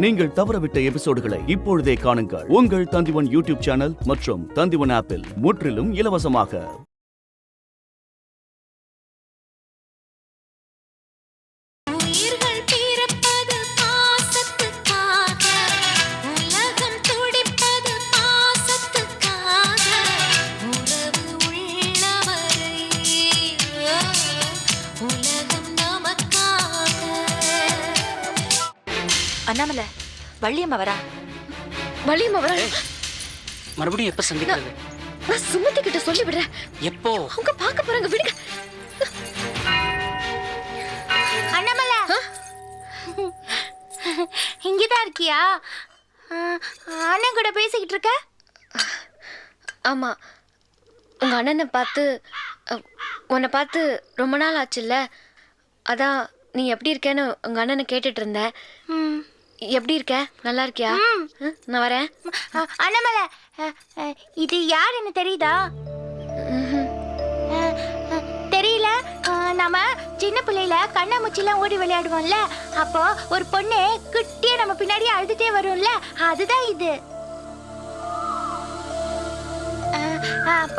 நீங்கள் தவறவிட்ட எபிசோடுகளை இப்பொழுதே காணுங்கள். உங்கள் தந்திவன் யூடியூப் சேனல் மற்றும் தந்திவன் ஆப்பில் முற்றிலும் இலவசமாக. அண்ணாமலை, வள்ளியம்மா வரா. வள்ளியம்மா வரா. மறுபடியும் எப்ப சந்திக்கிறது? நான் சுமதி கிட்ட சொல்லி விடுறேன். எப்போ? அவங்க பார்க்க போறாங்க, விடுங்க. அண்ணாமலை, இங்கதான் இருக்கியா? அண்ணன் கூட பேசிக்கிட்டு இருக்க? ஆமா, உங்க அண்ணனை பார்த்து உன்னை பார்த்து ரொம்ப நாள் ஆச்சுல்ல, அதான் நீ எப்படி இருக்கேன்னு உங்க அண்ணனை கேட்டுட்டு இருந்தேன். எப்படி இருக்க? நல்லா இருக்கியா? நான் வரேன். அண்ணாமலை, இது யாருன்னு தெரியுதா? தெரியல. நம்ம சின்ன பிள்ளையில கண்ணாமூச்சிலாம் ஓடி விளையாடுவோம்ல, அப்போ ஒரு பொண்ணு குட்டியா நம்ம பின்னாடியே அழுதுட்டே வரும்ல, அதுதான் இது.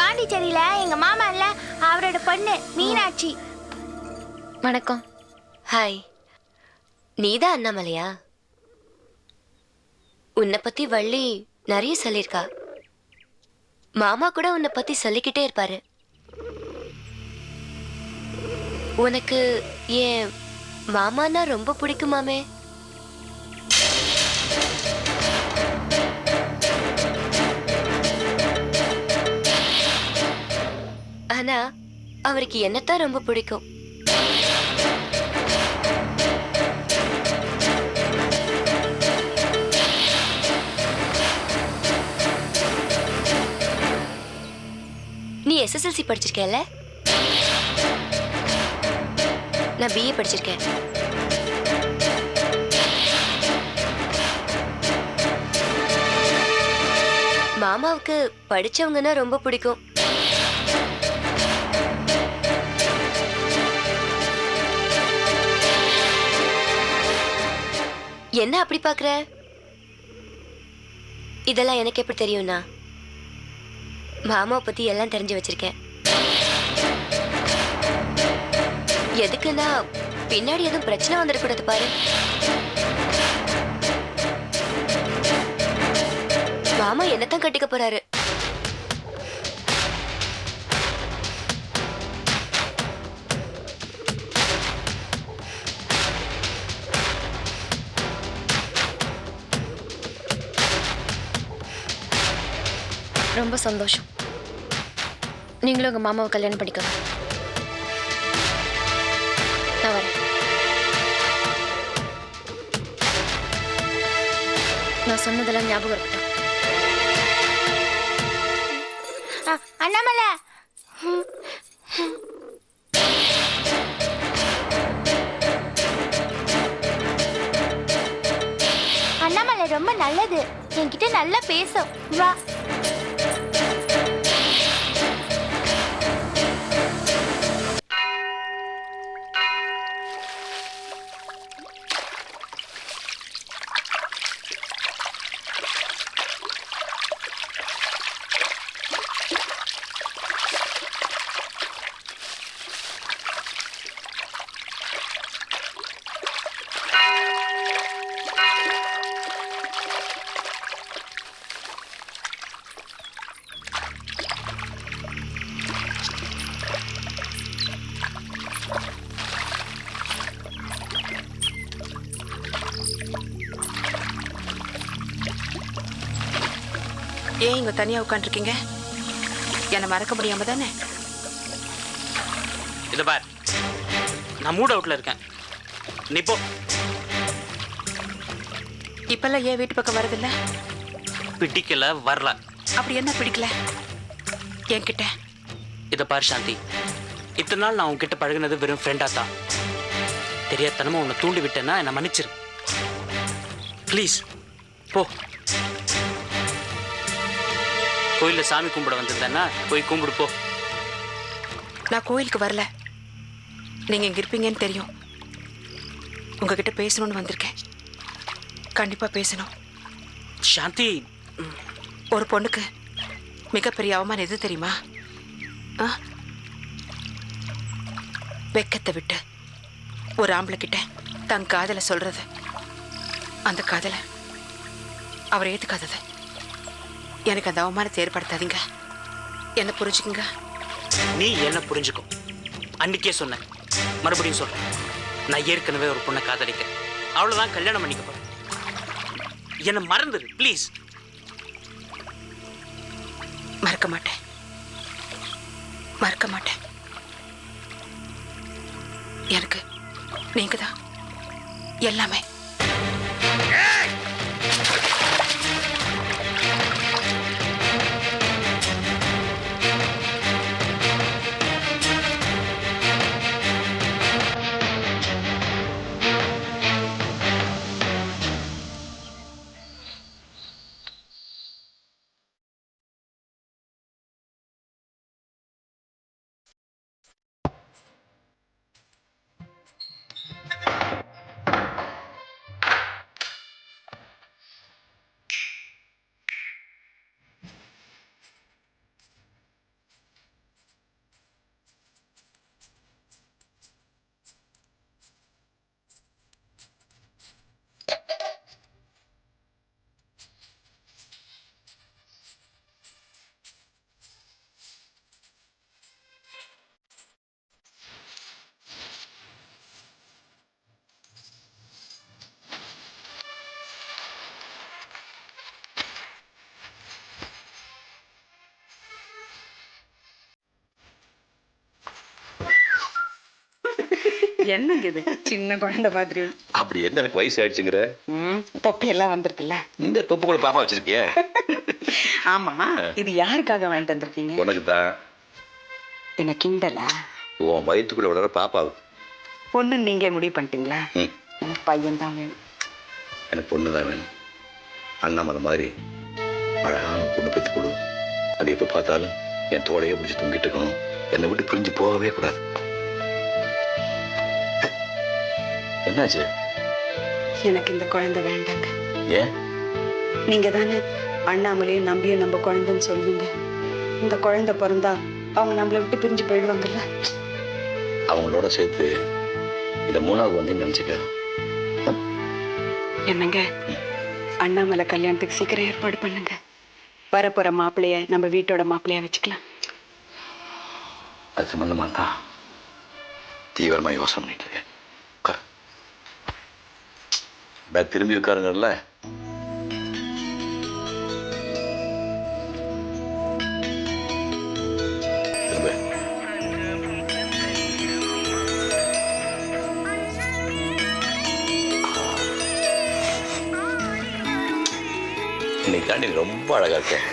பாண்டிச்சேரியில எங்க மாமா இல்ல, அவரோட பொண்ணு மீனாட்சி. வணக்கம். ஹாய். நீதான் அண்ணாமலையா? உன்னை பத்தி வள்ளி நிறைய சொல்லியிருக்கா. மாமா கூட உன்னை பத்தி சொல்லிக்கிட்டே இருப்பாரு. உனக்கு ஏன் மாமானா ரொம்ப பிடிக்குமாமே? ஆனா அவருக்கு என்னத்தான் ரொம்ப பிடிக்கும். நீ SSLC படிச்சிருக்கேல்ல? நான் BA படிச்சிருக்கேன். மாமாவுக்கு படிச்சவங்கன்னா ரொம்ப பிடிக்கும். என்ன அப்படி பாக்குற? இதெல்லாம் எனக்கு எப்படி தெரியும்னா, மாமாவை பத்தி எல்லாம் தெரிஞ்சு வச்சிருக்கேன். எதுக்குன்னா பின்னாடி எதுவும் பிரச்சனை வந்துடக்கூடாது பாரு. மாமா என்னத்தான் கட்டிக்க போறாரு. ரொம்ப சந்தோஷம். நீங்களும் உங்க மாமாவை கல்யாணம் பண்ணிக்கோங்க. நான் வரேன். நான் சொன்னதெல்லாம் ஞாபகம் இருக்கட்டும். அண்ணாமலை, அண்ணாமலை ரொம்ப நல்லது. என்கிட்ட நல்லா பேசும். வா. ஏன் இங்க தனியா உட்காந்துருக்கீங்க? என்னை மறக்க முடியாம தானே? இத பார், நான் மூட் அவுட்ல இருக்கேன். நீ போ. இப்பெல்லாம் ஏன் வீட்டு பக்கம் வரதில்ல? பிடிக்கல, வரல. அப்படி என்ன பிடிக்கல என்கிட்ட? இத பார் சாந்தி, இத்தனை நாள் நான் உன்கிட்ட பழகினது வெறும் ஃப்ரெண்டா தான். தெரியாதனமா உன்னை தூண்டி விட்டேன்னா என்னை மன்னிச்சிரு ப்ளீஸ். போ. கோயில்ல சாமி கும்பிட வந்திருந்தேன்னா போய் கும்பிடு போ. நான் கோயிலுக்கு வரல. நீங்க இங்க இருப்பீங்கன்னு தெரியும். உங்ககிட்ட பேசணும்னு வந்திருக்கேன். கண்டிப்பா பேசணும். சாந்தி, ஒரு பொண்ணுக்கு மிகப்பெரிய அவமானம் எது தெரியுமா? ஆ? வெக்கத்தை விட்டு ஒரு ஆம்பளை கிட்ட தன் காதலை சொல்றது, அந்த காதலை அவர் ஏத்துக்காதது. எனக்கு அந்த அவமானத்தை ஏற்படுத்தாதீங்க. என்ன புரிஞ்சுக்குங்க. நீ என்ன புரிஞ்சுக்கும். அன்னைக்கே சொன்னேன், மறுபடியும் சொல்றேன். நான் ஏற்கனவே ஒரு பொண்ணை காதலிக்கிறேன். அவ்வளவுதான், கல்யாணம் பண்ணிக்க போறேன். என்ன மறந்துடு ப்ளீஸ். மறக்க மாட்டேன், மறக்க மாட்டேன். எனக்கு நீங்க தான் எல்லாமே. என்னங்க இது சின்ன குழந்தை மாதிரி? அப்படி என்ன எனக்கு வயசு ஆயிடுச்சுங்கிற? தொப்பை எல்லாம் வந்திருக்குல்ல. இந்த தொப்பு கூட பாப்பா வச்சிருக்கிய? ஆமா, இது யாருக்காக வாங்கிட்டு வந்திருக்கீங்க? உனக்கு தான். என்ன கிண்டலா? உன் வயிற்றுக்குள்ள விளையாட பாப்பாவுக்கு. பொண்ணு நீங்களே முடிவு பண்ணிட்டீங்களா? ம். எனக்கு பையன் தான் வேணும். எனக்கு பொண்ணு தான் வேணும். அண்ணாமலை மாதிரி அழகான பொண்ணு பெற்று கொடு. அது எப்போ பார்த்தாலும் என் தோடையே பிடிச்சி தூங்கிட்டு இருக்கணும். என்னை விட்டு பிரிஞ்சு போகவே கூடாது. என்னாச்சு? எனக்கு இந்த குழந்தை வேண்டாங்க. ஏன்? நீங்க தானே அண்ணாமலையும் நம்பியும் நம்ம குழந்தைன்னு சொல்லுவீங்க. இந்த குழந்தை பிறந்தா அவங்க நம்மளை விட்டு பிரிஞ்சு போயிடுவாங்கல்ல. அவங்களோட சேர்த்து இதை மூணாவது வந்து நினைச்சுக்க. என்னங்க, அண்ணாமலை கல்யாணத்துக்கு சீக்கிரம் ஏற்பாடு பண்ணுங்க. வரப்போற மாப்பிள்ளைய நம்ம வீட்டோட மாப்பிள்ளையா வச்சுக்கலாம். அது சம்பந்தமா தான் தீவிரமா யோசனை பண்ணிட்டு இருக்கேன். திரும்பி உட்காருங்கல்ல. இன்னைக்கு தாண்டி ரொம்ப அழகா இருக்கேன்.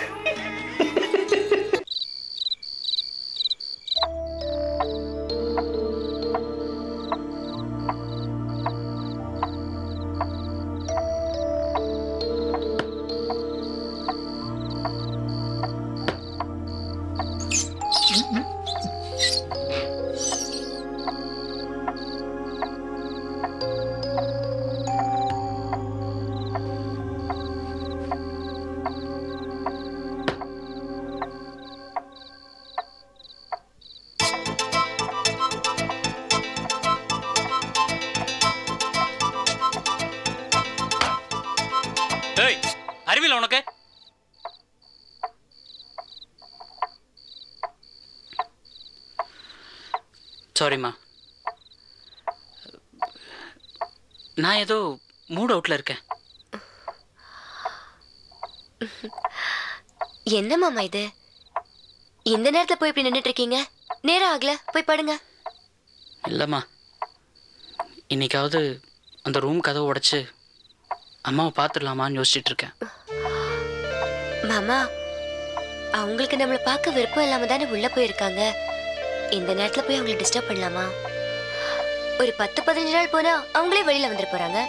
அறிவியல் உனக்கு? சாரிம்மா, நான் ஏதோ மூட் அவுட்ல இருக்கேன். என்ன மாமா இது? இந்த நேரத்துல போய் இப்படி நின்னுட்டு இருக்கீங்க? நேரம் ஆகல, போய் படுங்க. இல்லைம்மா, இன்னைக்காவது அந்த ரூம் கதவை உடைச்சு அம்மாவை பார்த்துடலாமான்னு யோசிச்சுட்டு இருக்கேன். மாமா, அவங்களுக்கு நம்மளை பார்க்க விருப்பம் இல்லாம தானே உள்ள போயிருக்காங்க. இந்த நேரத்துல போய் அவங்களை டிஸ்டர்ப் பண்ணலாமா? ஒரு 10-15 நாள் போனா அவங்களே வெளியில வந்துட்டு போறாங்க.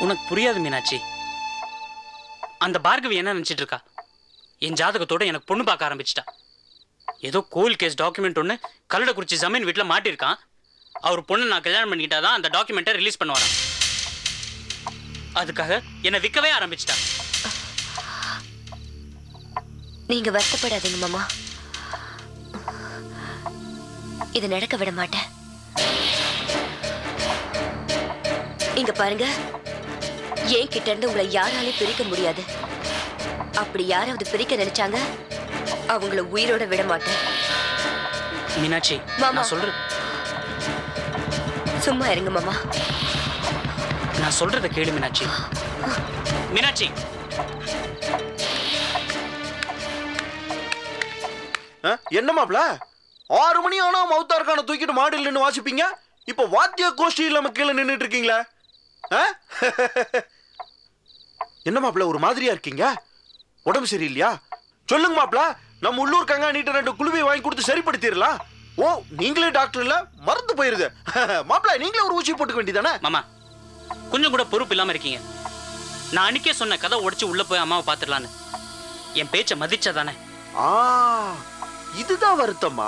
உனக்கு புரியாது மீனாட்சி. அந்த பார்கவி என்ன நினைச்சிட்டு இருக்கா? என் ஜாதகத்தோட எனக்கு பொண்ணு பார்க்க ஆரம்பிச்சிட்டா. ஏதோ கோவில் கேஸ் டாக்குமெண்ட் ஒன்று கல்லடக்குறிச்சி ஜமீன் வீட்டில் மாட்டிருக்கான். அவர் பொண்ணு நான் கல்யாணம் பண்ணிக்கிட்டாதான் அந்த டாக்குமெண்ட்டை ரிலீஸ் பண்ண வரேன். அதுக்காக என்னை விற்கவே ஆரம்பிச்சிட்டா. நீங்க வருத்தப்படாதீங்க மாமா, இது நடக்க விட மாட்டேன். இங்க பாருங்க, ஏன் கிட்ட இருந்து உங்களை யாராலையும் பிரிக்க முடியாது. அப்படி யாராவது பிரிக்க நினைச்சாங்க அவங்கள உயிரோட விட மாட்டேன். மீனாட்சி, மாமா. நான் சொல்றது சும்மா இருங்க மாமா. நான் சொல்றத கேளு மீனாட்சி. மீனாட்சி, என்ன மாப்ள 6 மணி ஆனா மௌத்தார்கான தூக்கிட்டு மாடியில் நின்று வாசிப்பீங்க, இப்ப வாத்திய கோஷ்டி இல்லாம கீழே நின்றுட்டு இருக்கீங்களா? என்ன மாப்ள ஒரு மாதிரியா இருக்கீங்க? உடம்பு சரியில்லையா? சொல்லுங்க மாப்ள, நம்ம உள்ளூர் கங்காணிட்ட 2 குழுவை வாங்கி கொடுத்து சரிப்படுத்திடலாம். ஓ, நீங்களே டாக்டர் இல்ல, மறந்து போயிருது. மாப்ள நீங்களே ஒரு ஊசி போட்டுக்க வேண்டியதானே? மாமா கொஞ்சம் கூட பொறுப்பு இல்லாம இருக்கீங்க. நான் அன்னைக்கே சொன்ன கதை உடைச்சு உள்ள போய் அம்மாவை பாத்துடலான்னு. என் பேச்ச மதிச்சதானே? இதுதான் வருத்தமா?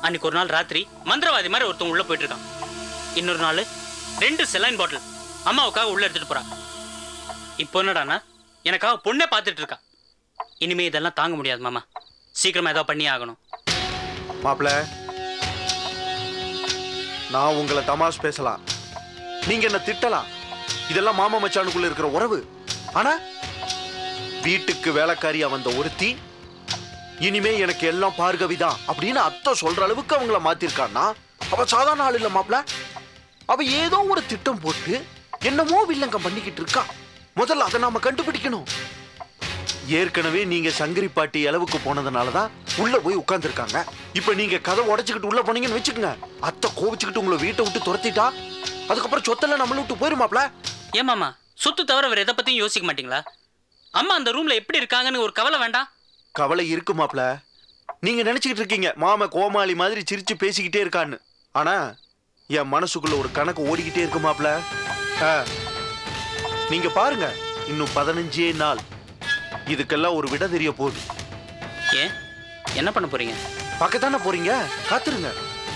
அன்னைக்கு ஒரு நாள் ராத்திரி மந்திரவாதி மாதிரி ஒருத்தன் உள்ள போயிட்டு இருக்கான். இன்னொரு நாள் 2 செலைன் பாட்டில் அம்மாவுக்காக உள்ள எடுத்துட்டு போறான். இப்போ என்னடானா எனக்காக பொண்ணே பார்த்துட்டு இருக்கா. இனிமே இதெல்லாம் தாங்க முடியாது மாமா, சீக்கிரமா ஏதாவது பண்ணி ஆகணும். மாப்ள நான் உங்களை தமாஷ் பேசலாம், நீங்க என்ன திட்டலாம், இதெல்லாம் மாமா மச்சானுக்குள்ள இருக்கிற உறவு. ஆனா வீட்டுக்கு வேலைக்காரியா வந்த ஒருத்தி இனிமே எனக்கு எல்லாம் பார்கவிதான் அப்படின்னு அத்தை சொல்ற அளவுக்கு அவங்கள மாத்திருக்கான்னா அவ சாதாரண ஆள் இல்ல மாப்ள. அவ ஏதோ ஒரு திட்டம் போட்டு என்னமோ வில்லங்கம் பண்ணிக்கிட்டு இருக்கா. முதல்ல அதை நாம கண்டுபிடிக்கணும். ஏற்கனவே நீங்க சங்கரி பாட்டி அளவுக்கு போனதுனாலதான் உள்ள போய் உட்கார்ந்து இருக்காங்க. இப்ப நீங்க கதை உடைச்சுக்கிட்டு உள்ள போனீங்கன்னு வச்சுக்கோங்க, அத்தை கோவிச்சுக்கிட்டு உங்களை வீட்டை விட்டு துரத்திட்டா அதுக்கப்புறம் சொத்தெல்லாம் நம்மள விட்டு போயிருமாப்ல. ஏன் மாமா, சொத்து தவிர வேற எதை பத்தியும் யோசிக்க மாட்டீங்களா? அம்மா அந்த ரூம்ல எப்படி இருக்காங்கன்னு ஒரு கவலை வேண்டாம்? கவலை இருக்கு மாப்ள. நீங்க நினைச்சுக்கிட்டு இருக்கீங்க மாமா கோமாளி மாதிரி சிரிச்சு பேசிக்கிட்டே இருக்கான்னு. ஆனா என் மனசுக்குள்ள ஒரு கணக்கு ஓடிக்கிட்டே இருக்கு மாப்ள. நீங்க பாருங்க, இன்னும் 15 நாள் இதுக்கெல்லாம் ஒரு விட தெரிய போகுது. ஏன் என்ன பண்ண போறீங்க? பார்க்கத்தானே போறீங்க, காத்துருங்க.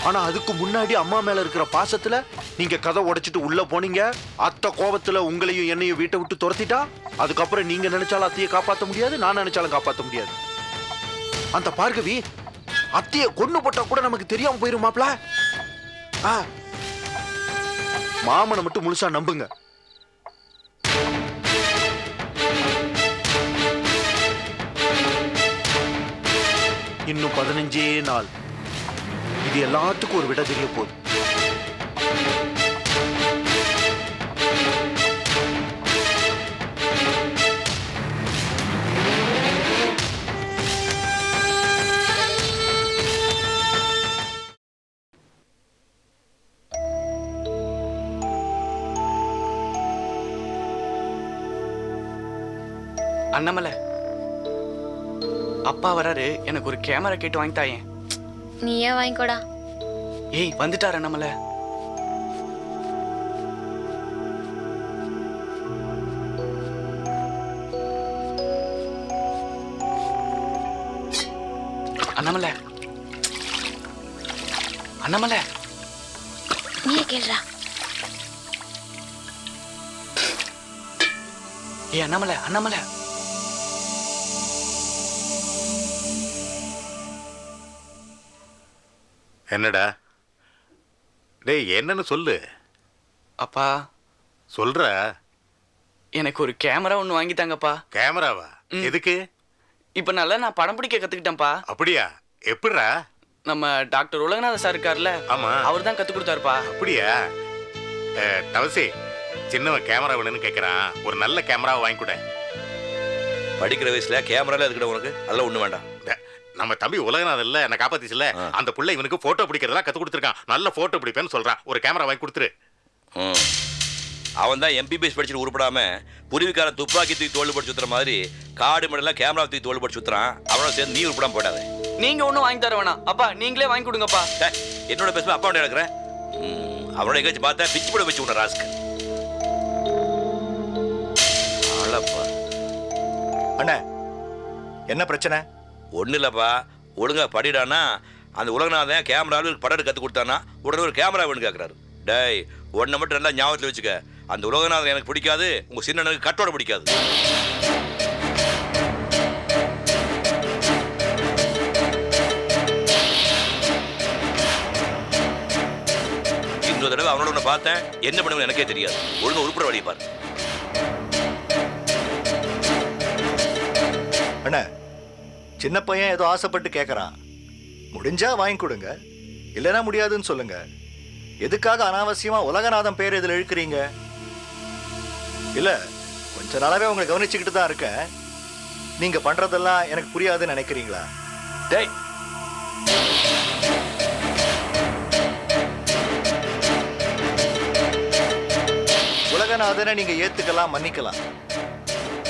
ஆனா அதுக்கு முன்னாடி அம்மா மேல இருக்கிற பாசத்துல நீங்க கதை உடைச்சிட்டு உள்ள போனீங்க, அத்தை கோபத்துல உங்களையும் என்னையும் வீட்டை விட்டு துரத்திட்டா அதுக்கப்புறம் நீங்க நினைச்சாலும் அத்தையை காப்பாற்ற முடியாது, நான் நினைச்சாலும் காப்பாற்ற முடியாது. அந்த பார்கவி அத்தையை கொன்னு போட்டா கூட நமக்கு தெரியாம போயிருமாப்ல. மாமனை மட்டும் முழுசா நம்புங்க. இன்னும் 15 நாள் இது எல்லாத்துக்கும் ஒரு விட தெரிய போகுது. அண்ணாமலை, அப்பா வராரு, எனக்கு ஒரு கேமரா கேட்டு வாங்கிட்டாயேன். நீ ஏன் வாங்கிக்கோடா. ஏய் வந்துட்டார் அண்ணாமலை. அண்ணாமலை, அண்ணாமலை, நீயே கேள்றா. ஏய் அண்ணாமலை, அண்ணாமலை. என்னடா டேய், என்னன்னு சொல்லு. அப்பா சொல்ற. எனக்கு ஒரு கேமரா ஒன்று வாங்கிட்டாங்கப்பா. கேமராவா? எதுக்கு? இப்போ நல்லா நான் படம் பிடிக்க கத்துக்கிட்டேன்ப்பா. அப்படியா? எப்படிடா? நம்ம டாக்டர் உலகநாத சார் இருக்கார்ல, ஆமா, அவர் தான் கத்து கொடுத்தாருப்பா. அப்படியா? தவசி, சின்னவன் கேமரா வேணும்னு கேட்கறான், ஒரு நல்ல கேமராவை வாங்கி கொடு. படிக்கிற வயசுல கேமரால எதுக்கிட்ட உனக்கு? அதெல்லாம் ஒண்ணு வேண்டாம். நம்ம தம்பி உலகநாதன் இல்ல என்ன காப்பாத்திச்சுல, அந்த புள்ள இவனுக்கு போட்டோ பிடிக்கிறதெல்லாம் கத்து கொடுத்துருக்கான். நல்ல போட்டோ பிடிப்பேன்னு சொல்றான். ஒரு கேமரா வாங்கி கொடுத்துரு. அவன் தான் எம்பிபிஎஸ் படிச்சுட்டு உருப்படாம புரிவிக்காரன் துப்பாக்கி தூக்கி தோல் படிச்சு சுத்துற மாதிரி காடு மடலாம் கேமரா தூக்கி தோல் படிச்சு சுத்துறான். அவனோட சேர்ந்து நீ உருப்படாம போயிடாத. நீங்க ஒன்றும் வாங்கி தர வேணாம் அப்பா, நீங்களே வாங்கி கொடுங்கப்பா. என்னோட பேசுமா அப்பா ஒன்று இருக்கிறேன். அவனோட எங்கேயாச்சும் பார்த்தா பிச்சு போட வச்சு உன்ன ராஸ்க்கு. ஆளப்பா. அண்ணா என்ன பிரச்சனை? ஒன்றும் இல்லைப்பா, ஒழுங்கா படிடானா அந்த உலகநாதன் கேமராவில் படம் கற்றுக் கொடுத்தானா உடனே ஒரு கேமரா வேணும் கேட்குறாரு. டேய், ஒன்றை மட்டும் நல்லா ஞாபகத்தில் வச்சுக்க, அந்த உலகநாதன் எனக்கு பிடிக்காது, உங்க சின்னனுக்கு கட்டோட பிடிக்காது. இன்னொரு தடவை அவனோட பார்த்தேன், என்ன பண்ணுவேன் எனக்கே தெரியாது. ஒழுங்கா உருப்பட வழியை பாரு. அண்ணா, சின்ன பையன் ஏதோ ஆசைப்பட்டு கேட்கறான். முடிஞ்சா வாங்கி கொடுங்க, இல்லைன்னா முடியாதுன்னு சொல்லுங்க. எதுக்காக அனாவசியமா உலகநாதன் பேர் இதில் இழுக்கிறீங்க? இல்ல, கொஞ்ச நாளாவே உங்களை கவனிச்சுக்கிட்டு தான் இருக்கேன். நீங்க பண்றதெல்லாம் எனக்கு புரியாதுன்னு நினைக்கிறீங்களா? டேய், உலகநாதனை நீங்க ஏத்துக்கலாம், மன்னிக்கலாம்.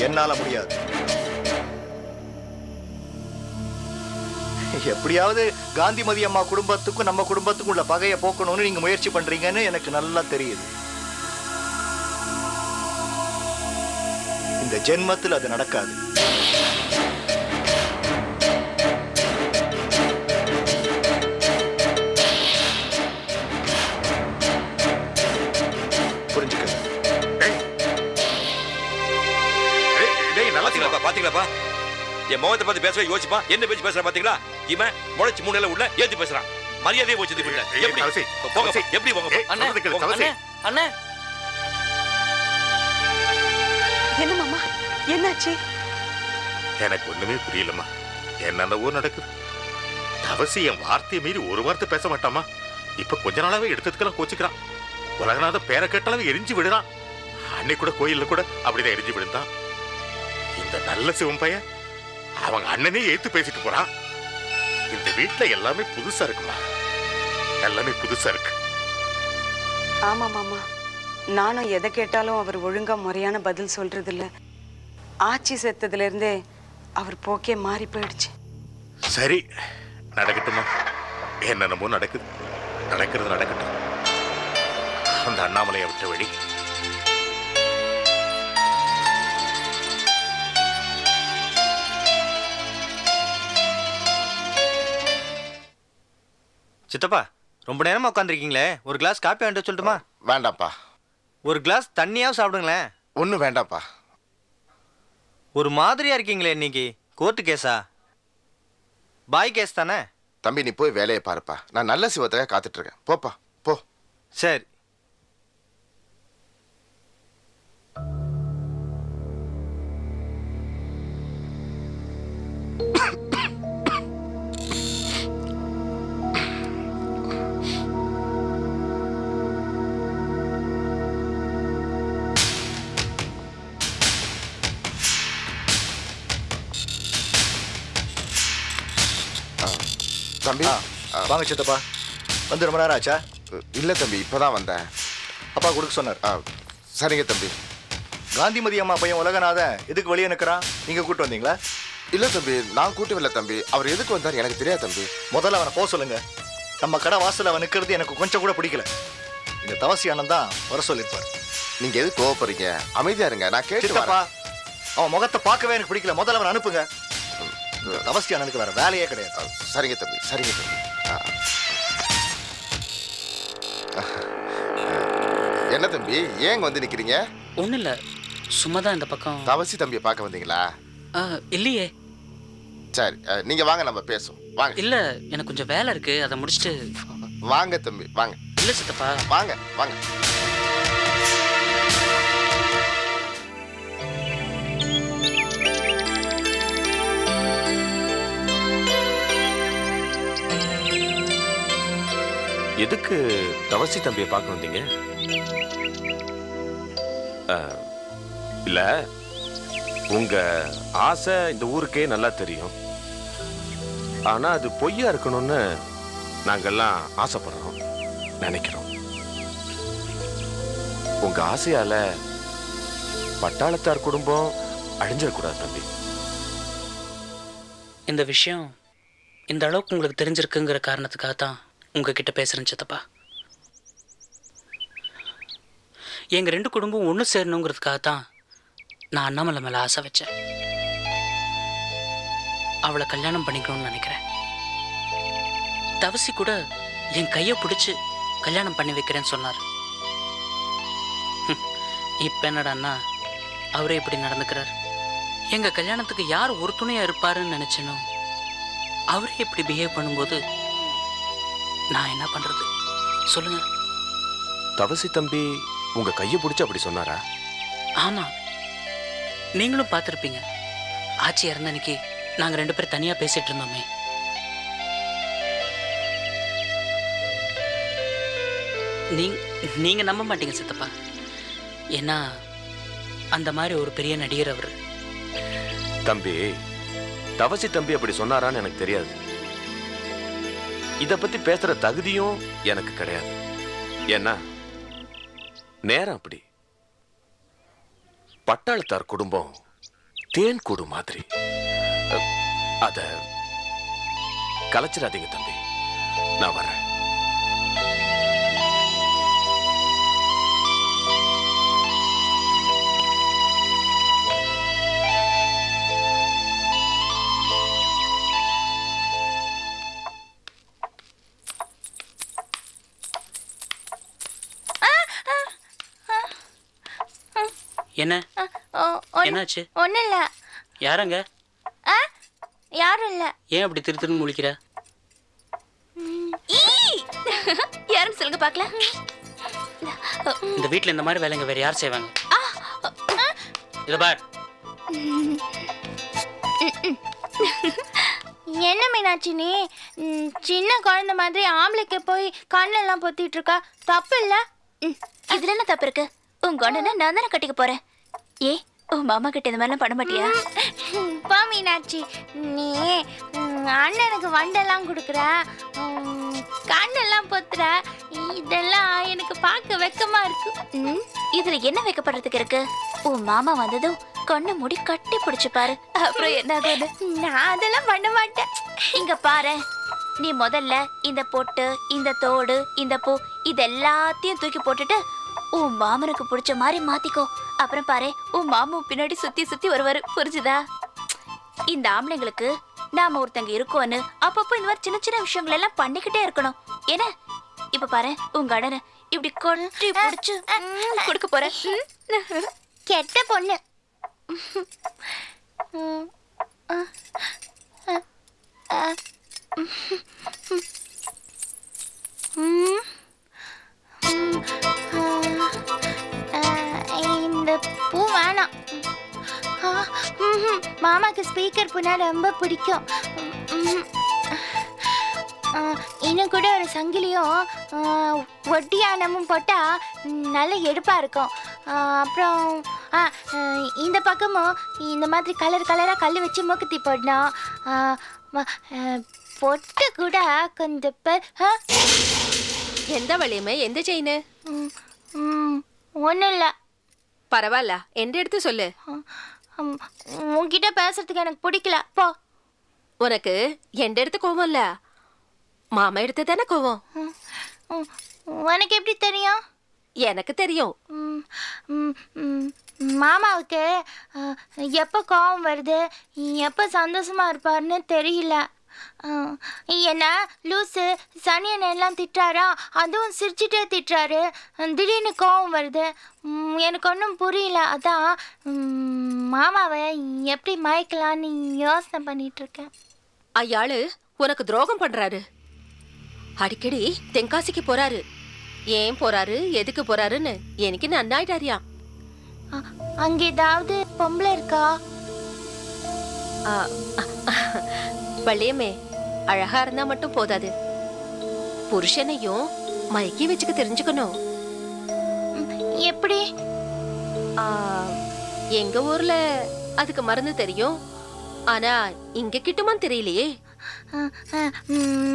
என்னால முடியாது. எப்படியாவது காந்திமதி அம்மா குடும்பத்துக்கும் நம்ம குடும்பத்துக்கும் உள்ள பகையை போக்கணும்னு நீங்க முயற்சி பண்றீங்கன்னு எனக்கு நல்லா தெரியுது. இந்த ஜென்மத்தில் அது நடக்காது. புரிஞ்சுக்க. பாத்தீங்களாப்பா, என் முகத்தை பார்த்து பேச யோசிப்பா. என்ன பேச்சு பேசுற பாத்தீங்களா? இவன் முளைச்சு மூணு உள்ள ஏத்தி பேசுறான். மரியாதையை போச்சு. எப்படி போங்க, எப்படி போங்க. அண்ணே, என்ன மாமா, என்னாச்சு? எனக்கு ஒண்ணுமே புரியலம்மா. என்னென்னவோ நடக்குது. தவசி என் வார்த்தையை மீறி ஒரு வார்த்தை பேச மாட்டாமா. இப்ப கொஞ்ச நாளாவே எடுத்ததுக்கெல்லாம் கோச்சுக்கிறான். உலகநாத பேரை கேட்டாலும் எரிஞ்சு விடுறான். அன்னைக்கு கூட கோயில்ல கூட அப்படிதான் எரிஞ்சு விழுந்தான். இந்த நல்ல சிவன் பையன் அவங்க அண்ணனே ஏத்து பேசிட்டு போறான். இந்த வீட்டுல எல்லாமே புதுசா இருக்குமா, எல்லாமே புதுசா இருக்கு. ஆமா மாமா, நானும் எதை கேட்டாலும் அவர் ஒழுங்கா முறையான பதில் சொல்றது இல்ல. ஆட்சி செத்ததுல இருந்தே அவர் போக்கே மாறி போயிடுச்சு. சரி, நடக்கட்டுமா. என்னென்னமோ நடக்குது. நடக்கிறது நடக்கட்டும். அந்த அண்ணாமலையை விட்ட வழி. சித்தப்பா, ரொம்ப நேரமா உட்காந்துருக்கீங்களே, ஒரு கிளாஸ் காப்பி வாங்கிட்டு சொல்லட்டுமா? வேண்டாம்ப்பா. ஒரு கிளாஸ் தண்ணியாவது சாப்பிடுங்களேன். ஒன்றும் வேண்டாம்ப்பா. ஒரு மாதிரியா இருக்கீங்களே இன்னைக்கு. கோர்ட்டு கேஸா? பாய் கேஸ் தானே? தம்பி, நீ போய் வேலையை பாருப்பா. நான் நல்ல சிவத்துக்காக காத்துட்டு இருக்கேன். போப்பா போ. சரி. தம்பி, வாங்க சித்தப்பா. வந்து ரொம்ப நேரம் ஆச்சா? இல்லை தம்பி, இப்போதான் வந்தேன். அப்பா கொடுக்க சொன்னார். சரிங்க தம்பி. காந்திமதி அம்மா பையன் உலகநாதன் எதுக்கு வெளியே நிற்கிறான்? நீங்க கூட்டு வந்தீங்களா? இல்லை தம்பி, நான் கூட்டு வரல தம்பி. அவர் எதுக்கு வந்தார் எனக்கு தெரியாது தம்பி. முதல்ல அவனை போக சொல்லுங்க. நம்ம கடை வாசல் அவன் நிற்கிறது எனக்கு கொஞ்சம் கூட பிடிக்கல. இந்த தவசி அண்ணன் தான் வர சொல்லியிருப்பார். நீங்க எதுக்கு கோவப்படுறீங்க? அமைதியா இருங்க, நான் கேட்டுப்பா. அவன் முகத்தை பார்க்கவே எனக்கு பிடிக்கல. முதல்ல அவன் அனுப்புங்க. தவசி அண்ணனுக்கு வேற வேலையே கிடையாது. சரிங்க தம்பி, சரிங்க தம்பி. என்ன தம்பி, ஏங்க வந்து நிக்கிறீங்க? ஒன்றும் இல்லை, சும்மா தான் இந்த பக்கம். தவசி தம்பியை பார்க்க வந்தீங்களா? இல்லையே. சரி, நீங்க வாங்க, நம்ம பேசுவோம். வாங்க. இல்லை, எனக்கு கொஞ்சம் வேலை இருக்கு, அதை முடிச்சுட்டு. வாங்க தம்பி, வாங்க. இல்லை சித்தப்பா, வாங்க வாங்க. எதுக்கு தவசி தம்பியை பார்க்க வந்தீங்க? இல்ல, உங்க ஆசை இந்த ஊருக்கே நல்லா தெரியும். ஆனா அது பொய்யா இருக்கணும்னு நாங்கெல்லாம் ஆசைப்படுறோம், நினைக்கிறோம். உங்க ஆசையால பட்டாளத்தார் குடும்பம் அழிஞ்சிடக்கூடாது தம்பி. இந்த விஷயம் இந்த அளவுக்கு உங்களுக்கு தெரிஞ்சிருக்குங்கிற காரணத்துக்காக தான் உங்ககிட்ட பேசுறேன் சித்தப்பா. எங்க ரெண்டு குடும்பம் ஒன்று சேரணுங்கிறதுக்காக தான் நான் அண்ணாமலை மேல ஆசை வச்சேன். அவளை கல்யாணம் பண்ணிக்கணும்னு நினைக்கிறேன். தவசி கூட என் கையை பிடிச்சு கல்யாணம் பண்ணி வைக்கிறேன்னு சொன்னார். இப்போ என்னடான்னா அவரே இப்படி நடந்துக்கிறார். எங்கள் கல்யாணத்துக்கு யார் ஒரு துணையாக இருப்பாருன்னு நினச்சேனோ அவரே இப்படி பிஹேவ் பண்ணும்போது நான் என்ன பண்ணுறது சொல்லுங்க. தவசி தம்பி உங்க கையை பிடிச்சி அப்படி சொன்னாரா? ஆமாம், நீங்களும் பார்த்துருப்பீங்க. ஆச்சி இறந்த அன்னைக்கு நாங்கள் 2 பேரும் தனியாக பேசிகிட்டு இருந்தோமே. நீங்கள் நம்ப மாட்டீங்க சித்தப்பா. ஏன்னா அந்த மாதிரி ஒரு பெரிய நடிகர் அவர். தம்பி, தவசி தம்பி அப்படி சொன்னாரான்னு எனக்கு தெரியாது. இத பத்தி பேசுற தகுதியும் எனக்கு கிடையாது. ஏன்னா நேரம் அப்படி. பட்டாளத்தார் குடும்பம் தேன் கூடு மாதிரி. அத கலைச்சிடாதீங்க தம்பி. நான் வரேன். என்ன என்னாச்சு? ஒன்றும் இல்லை. யாரங்க? யாரும் இல்லை. ஏன் அப்படி திருன்னு முழிக்கிற? யாருன்னு சொல்லுங்க பார்க்கலாம். இந்த வீட்டில் இந்த மாதிரி வேலைங்க வேற யார் செய்வாங்க? இத பார். என்ன மீனாட்சி நீ சின்ன குழந்தை மாதிரி ஆம்பளைக்கு போய் கண்ணெல்லாம் பொத்திட்டு இருக்கா? தப்பு இல்ல? இதுல என்ன தப்பு இருக்கு? உங்க அண்ணனை நான் தானே கட்டிக்க போறேன். ஏ உன் மாமா கிட்ட இந்த மாதிரிலாம் பண்ண மாட்டியா? பா மீனாட்சி, நீ அண்ணனுக்கு வண்டெல்லாம் கொடுக்குற, கண்ணெல்லாம் பொத்துற, இதெல்லாம் எனக்கு பார்க்க வெக்கமா இருக்கு. இதுல என்ன வைக்கப்படுறதுக்கு இருக்கு? உன் மாமா வந்ததும் கண்ணை மூடி கட்டி பிடிச்சு பாரு, அப்புறம் என்ன ஆகுது? நான் அதெல்லாம் பண்ண மாட்டேன். இங்க பாரு, நீ முதல்ல இந்த பொட்டு, இந்த தோடு, இந்த பூ இது எல்லாத்தையும் தூக்கி போட்டுட்டு உன் மாமனுக்கு பிடிச்ச மாதிரி மாத்திக்கோ. அப்புறம் பாரு, உன் மாமன் பின்னாடி சுத்தி சுத்தி வருவாரு. புரிஞ்சுதா? இந்த ஆம்பளைங்களுக்கு நாம ஒருத்தங்க இருக்கோன்னு அப்பப்போ இந்த மாதிரி சின்ன சின்ன விஷயங்கள் எல்லாம் பண்ணிக்கிட்டே இருக்கணும். என்ன இப்ப பாரு, உங்க அண்ணனை இப்படி கொட்டி பிடிச்சு கொடுக்க போற. கெட்ட பொண்ணு. இந்த பூ வேணாம். மாமாக்கு ஸ்பீக்கர் பூனா ரொம்ப பிடிக்கும். இன்னும் கூட ஒரு சங்கிலியும் ஒட்டியானமும் போட்டால் நல்ல எடுப்பா இருக்கும். அப்புறம் இந்த பக்கமும் இந்த மாதிரி கலர் கலராக கல் வச்சு மூக்குத்தி போடணும். பொட்டு கூட கொஞ்சம் பேர். எந்த வளையமே, எந்த செயின்? ஒன்றும் இல்லை. பரவாயில்ல, எந்த எடுத்து சொல்லு. உன்கிட்ட பேசுறதுக்கு எனக்கு பிடிக்கல. போ. உனக்கு எந்த எடுத்து கோவம் இல்ல, மாமா எடுத்து தானே கோவம். உனக்கு எப்படி தெரியும்? எனக்கு தெரியும். மாமாவுக்கு எப்போ கோவம் வருது, எப்போ சந்தோஷமா இருப்பாருன்னு தெரியல. என்ன லூஸு சனியன் எல்லாம் திட்டுறாரா, அதுவும் சிரிச்சுட்டே திட்டுறாரு. திடீர்னு கோவம் வருது, எனக்கு ஒன்றும் புரியல. அதான் மாமாவை எப்படி மயக்கலான்னு யோசனை பண்ணிட்டு இருக்கேன். ஐயாளு உனக்கு துரோகம் பண்றாரு. அடிக்கடி தென்காசிக்கு போறாரு. ஏன் போறாரு, எதுக்கு போறாருன்னு எனக்கு நன்னாயிட்டாரியா. அங்க ஏதாவது பொம்பளை இருக்கா? வள்ளியம்மே, அழகா இருந்தா மட்டும் போதாது, புருஷனையும் மயக்கி வச்சுக்க தெரிஞ்சுக்கணும். எப்படி? எங்க ஊர்ல அதுக்கு மருந்து தெரியும், ஆனா இங்க கிட்டுமான்னு தெரியலையே.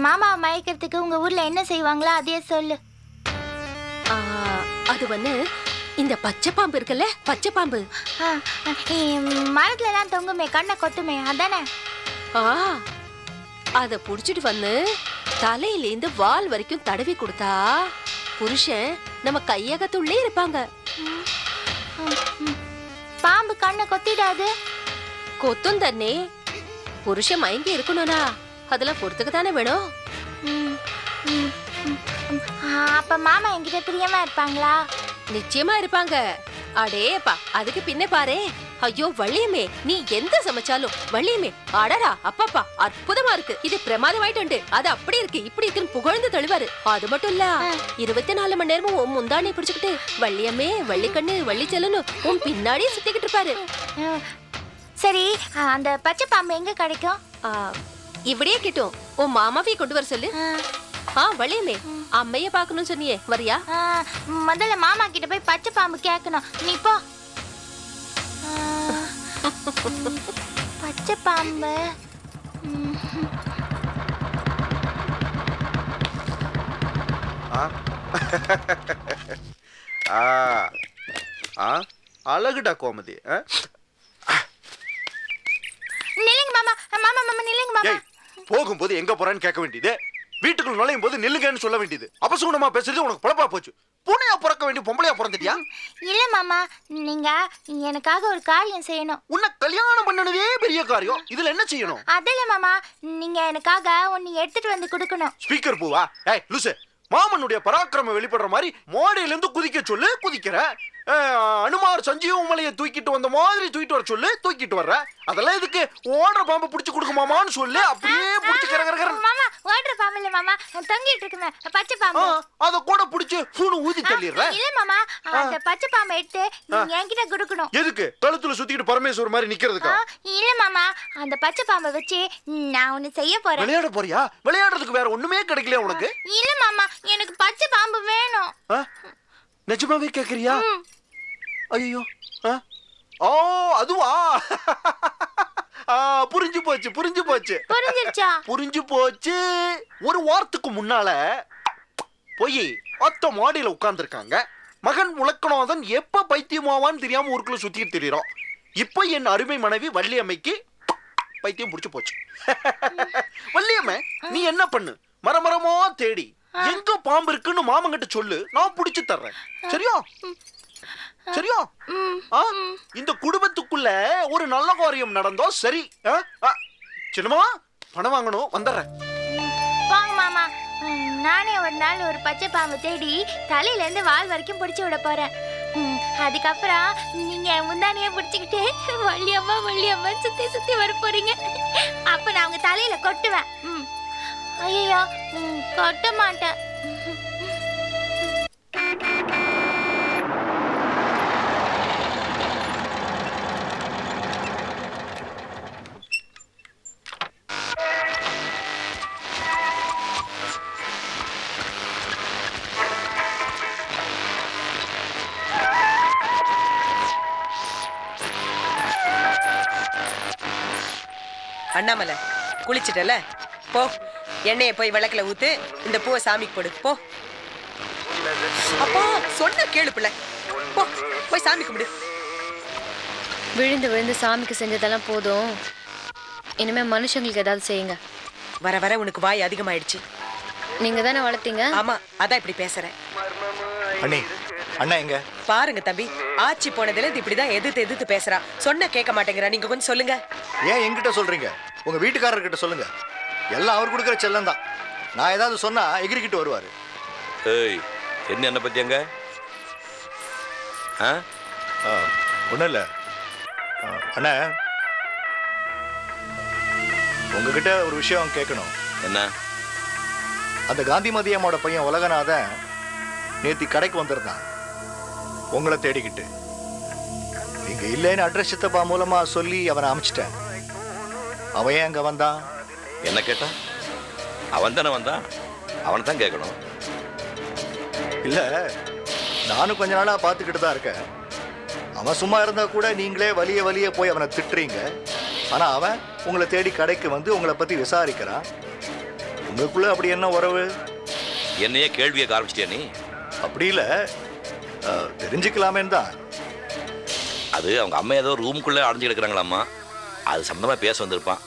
மாமா மயக்கிறதுக்கு உங்க ஊர்ல என்ன செய்வாங்களா அதே சொல்லு. அது வந்து இந்த பச்சை பாம்பு இருக்குல்ல, பச்சை பாம்பு மரத்துல எல்லாம் தொங்குமே, கண்ணை கொத்துமே, அதானே? அத புடிச்சிட்டு வந்து தலையிலேந்து வால் வரைக்கும் தடவி கொடுத்தா புருஷன் நம்ம கையகத்துள்ளே இருப்பாங்க. பாம்பு கண்ணை கொத்திடாது? கொத்தும் தண்ணே. புருஷன் மயங்கி இருக்கணும்னா அதெல்லாம் பொறுத்துக்க தானே வேணும். அப்ப மாமா என்கிட்ட பிரியமா இருப்பாங்களா? நிச்சயமா இருப்பாங்க. அடேப்பா அதுக்கு பின்ன பாரு. ஐயோ வள்ளியம்மே, நீ எந்த சமைச்சாலும் வள்ளியம்மே அடடா அப்பப்பா அற்புதமா இருக்கு, இது பிரமாதமாயிட்டு, அது அப்படி இருக்கு இப்படி இருக்குன்னு புகழ்ந்து தழுவாரு. அது மட்டும் இல்ல 24 மணி நேரமும் உன் முந்தானை பிடிச்சுக்கிட்டு வள்ளியம்மே வள்ளிக்கண்ணு வள்ளி செல்லுன்னு உன் பின்னாடியே சுத்திக்கிட்டு இருப்பாரு. சரி, அந்த பச்சை பாம்பு எங்க கிடைக்கும்? இப்படியே கிட்டும். உன் மாமாவையை கொண்டு வர சொல்லு. வள்ளியம்மே, அம்மைய பாக்கணும்னு சொன்னியே, வரியா? முதல்ல மாமா கிட்ட போய் பச்சை பாம்பு கேட்கணும். நீ போ. பச்சை பாம்பு அழகுடா கோமதி. நில்லுங்க மாமா, மாமா மாமா நில்லுங்க மாமா. போகும்போது எங்க போறான்னு கேட்க வேண்டியது, வீட்டுக்குள்ள நுழையும் போது நில்லுங்கன்னு சொல்ல வேண்டியது. அபசகுணமா பேசுறது உனக்கு பொழப்பா போச்சு. பூனையா பிறக்க வேண்டிய பொம்பளையா பிறந்துட்டியா? இல்ல மாமா, நீங்க எனக்காக ஒரு காரியம் செய்யணும். உன்னை கல்யாணம் பண்ணனதே பெரிய காரியம், இதுல என்ன செய்யணும்? அதில்ல மாமா, நீங்க எனக்காக ஒன்னு எடுத்துட்டு வந்து கொடுக்கணும். ஸ்பீக்கர் பூவா? ஏய் லூசு, மாமனுடைய பராக்கிரம வெளிப்படுற மாதிரி மோடையில இருந்து குதிக்க சொல்லு, குதிக்கிற. அனுமார் சஞ்சீவ மலையை தூக்கிட்டு வந்த மாதிரி தூக்கிட்டு வர சொல்லு, தூக்கிட்டு வர்ற. அதெல்லாம் எதுக்கு? ஓடுற பாம்பை பிடிச்சு கொடுக்குமாமான்னு சொல்லு, அப்படியே பிடிச்சு கரகர. மாமா ஓடுற பாம்பு இல்ல மாமா, தொங்கிட்டு இருக்குமே பச்சை பாம்பு, அத கூட பிடிச்சு பூணு ஊதி தள்ளிடுற. இல்ல மாமா, அந்த பச்சை பாம்பை எடுத்து நீங்க என்கிட்ட கொடுக்கணும். எதுக்கு? கழுத்துல சுத்திட்டு பரமேஸ்வர் மாதிரி நிக்கிறதுக்கா? இல்ல மாமா, அந்த பச்சை பாம்பை வச்சு நான் ஒன்னு செய்ய போறேன். விளையாட போறியா? விளையாடுறதுக்கு வேற ஒண்ணுமே கிடைக்கல உனக்கு? இல்ல மாமா, எனக்கு பச்சை பாம்பு வேணும். நிஜமாவே கேக்குறியா? ஐயோ, ஓ அதுவா? புரிஞ்சு போச்சு, புரிஞ்சு போச்சு. புரிஞ்சிருச்சா? புரிஞ்சு போச்சு. ஒரு வாரத்துக்கு முன்னால போய் ஒத்த மாடியில உட்கார்ந்துருக்காங்க. மகன் முழக்கநாதன் எப்ப பைத்தியமாவான்னு தெரியாம ஊருக்குள்ள சுத்திட்டு தெரியுறோம். இப்ப என் அருமை மனைவி வள்ளியம்மைக்கு பைத்தியம் புடிச்சு போச்சு. வள்ளியம்மை, நீ என்ன பண்ணு, மரமரமா தேடி எங்க பாம்பு இருக்குன்னு மாமங்கிட்ட சொல்லு, நான் புடிச்சு தர்றேன். சரியா? சரியா? இந்த குடும்பத்துக்குள்ள ஒரு நல்ல காரியம் நடந்தோ சரி. சின்னமா பணம் வாங்கணும், வந்துடுறேன். வாங்க மாமா, நானே ஒரு நாள் ஒரு பச்சை பாம்பு தேடி தலையில இருந்து வால் வரைக்கும் பிடிச்சு விட போறேன். அதுக்கப்புறம் நீங்க முந்தானியே பிடிச்சுக்கிட்டு வள்ளியம்மா வள்ளியம்மா சுத்தி சுத்தி வர போறீங்க. அப்ப நான் உங்க தலையில கொட்டுவேன். ஐயோ, கொட்ட மாட்டேன். அண்ணாமலை, குளிச்சிட்டல, போ எண்ணெயை போய் விளக்குல ஊத்து, இந்த பூவை சாமிக்கு போடு போ. அப்பா சொன்ன கேளு பிள்ளை, போ போய் சாமி கும்பிடு. விழுந்து விழுந்து சாமிக்கு செஞ்சதெல்லாம் போதும், இனிமே மனுஷங்களுக்கு ஏதாவது செய்யுங்க. வர வர உனக்கு வாய் அதிகமாயிடுச்சு. நீங்க தானே வளர்த்தீங்க. ஆமா, அதான் இப்படி பேசுறேன். அண்ணி, அண்ணா எங்க? பாருங்க தம்பி, ஆச்சி போனதுல இப்படிதான் எதிர்த்து எதிர்த்து பேசுறா. சொன்ன கேட்க மாட்டேங்கிறா. நீங்க கொஞ்சம் சொல்லுங்க. ஏன் என்கிட்ட சொல்றீங்க? உங்க வீட்டுக்காரர்கிட்ட சொல்லுங்க. எல்லாம் அவர் கொடுக்குற செல்லம் தான். நான் ஏதாவது சொன்னா எகிரிக்கிட்டு வருவாரு. ஏய், என்ன பத்தி எங்க? ஒன்றும் இல்லை அண்ணா, உங்ககிட்ட ஒரு விஷயம் கேட்கணும். என்ன? அந்த காந்திமதி அம்மாவோட பையன் உலகநாதன் நேத்தி கடைக்கு வந்திருந்தான் உங்களை தேடிக்கிட்டு. நீங்க இல்லைன்னு அட்ரஸ் சித்தப்பா மூலமா சொல்லி அவனை அனுப்பிச்சிட்டேன். அவன் ஏன் அங்க வந்தான்? என்ன கேட்டா? அவன் தானே வந்தான், அவனை தான் கேட்கணும். இல்ல, நானும் கொஞ்ச நாளா பார்த்துக்கிட்டு தான் இருக்கேன். அவன் சும்மா இருந்தா கூட நீங்களே வலிய வலிய போய் அவனை திட்டுறீங்க. ஆனா அவன் உங்களை தேடி கடைக்கு வந்து உங்களை பத்தி விசாரிக்கிறான். உங்களுக்குள்ள அப்படி என்ன உறவு? என்னையே கேள்வியை ஆரம்பிச்சிட்டியா நீ? அப்படி இல்லை, தெரிஞ்சுக்கலாமேன்னு தான். அது அவங்க அம்மா ஏதோ ரூமுக்குள்ளே அடைஞ்சு கிடக்குறாங்களாம்மா, அது சம்மந்தமாக பேச வந்திருப்பான்.